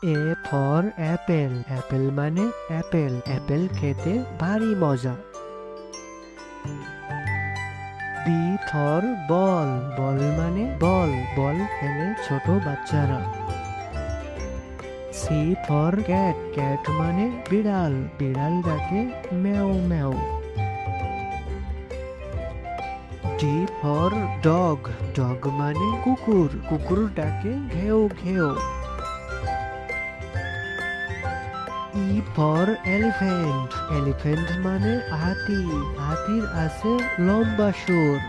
A for Apple, Apple মানে Apple, Apple খেতে ভারী মজা। বি ফর বল, বল মানে বল, বল খেলে ছোট বাচ্চারা। সি ফর ক্যাট, ক্যাট মানে বিড়াল, বিড়াল ডাকে ম্যাও ম্যাও। ডি ফর ডগ, ডগ মানে কুকুর, কুকুর ডাকে ঘেউ ঘেউ। ই ফর এলিফ্যান্ট, এলিফ্যান্ট মানে হাতি, হাতির আছে লম্বা সুর।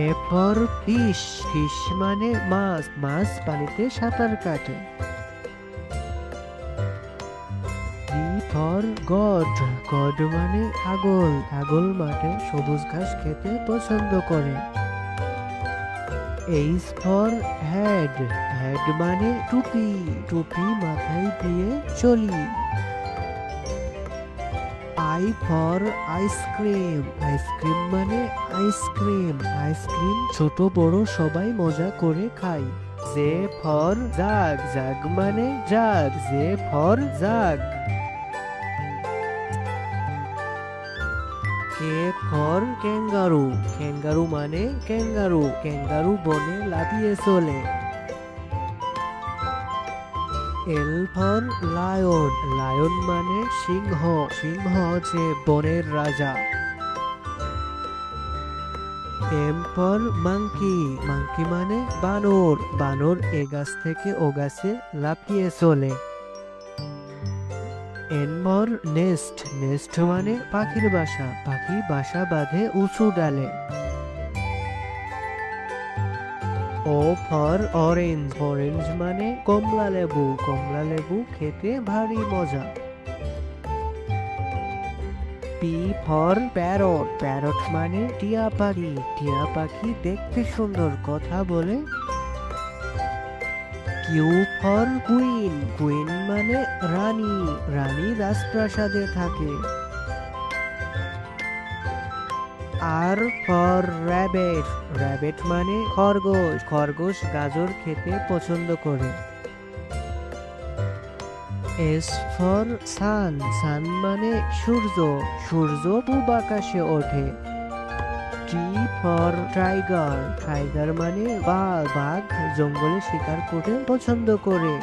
এ ফর ফিশ, ফিশ মানে মাছ, মাছ পানিতে সাঁতার কাটে। জি ফর গড, গড মানে ছাগল, ছাগল মাঠে সবুজ ঘাস খেতে পছন্দ করে। এইচ ফর হেড, হেড মানে টুপি, টুপি মাথায় দিয়ে চলি। আই ফর আইসক্রিম, আইসক্রিম মানে আইসক্রিম, আইসক্রিম ছোট বড় সবাই মজা করে খায়। জে ফর জাগ, জাগ মানে jug, J for jug. K for kangaroo, kangaroo মানে ক্যাঙ্গারু, ক্যাঙ্গারু বনে লাফিয়ে চলে। এল ফর লায়ন, লায়ন মানে সিংহ, সিংহ যে বনের রাজা। এম ফর মাংকি, মাংকি মানে বানর, বানর এ গাছ থেকে ও গাছে লাফিয়ে চলে। এন ফর নেস্ট, নেস্ট মানে পাখির বাসা, পাখি বাসা বাঁধে উঁচু ডালে। ও ফর অরেঞ্জ, অরেঞ্জ মানে কমলা লেবু, কমলা লেবু খেতে ভারী মজা। পি ফর প্যারট, প্যারট মানে টিয়া পাখি, টিয়া পাখি দেখতে সুন্দর, কথা বলে। কিউ ফর কুইন, কুইন মানে রানী, রানী রাজপ্রাসাদে থাকে। আর ফর র্যাবেট, র্যাবেট মানে খরগোশ, খরগোশ গাজর খেতে পছন্দ করে। এস ফর সান, সান মানে সূর্য, সূর্য পূব আকাশে ওঠে। টি ফর টাইগার, টাইগার মানে বাঘ, বাঘ জঙ্গলে শিকার করতে পছন্দ করে।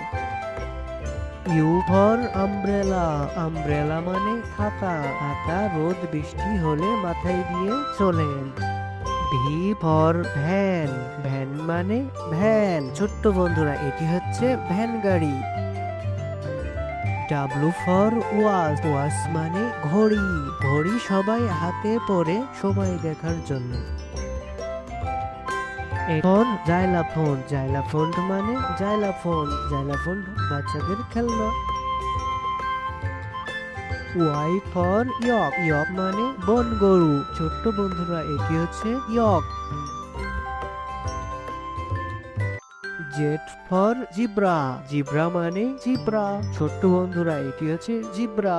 ইউ ফর আমব্রেলা, আমব্রেলা মানে ছাতা, ছাতা রোদ বৃষ্টি হলে মাথায় দিয়ে চলেন। ভি ফর ভ্যান, ভ্যান মানে ভ্যান, ছোট্ট বন্ধুরা এটি হচ্ছে ভ্যান গাড়ি। ডাব্লু ফর ওয়াচ, ওয়াচ মানে ঘড়ি, ঘড়ি সবাই হাতে পরে সময় দেখার জন্য। এখন জাইলাফোন, জাইলাফোন মানে জাইলাফোন, জাইলাফোন বাচ্চাদের খেলনা। ওয়াই ফর ইয়ক, ইয়ক মানে বন গরু, ছোট্ট বন্ধুরা এটি হচ্ছে ইয়ক। জেড ফর জিব্রা, জিব্রা মানে জিব্রা, ছোট্ট বন্ধুরা এটি হচ্ছে জিব্রা।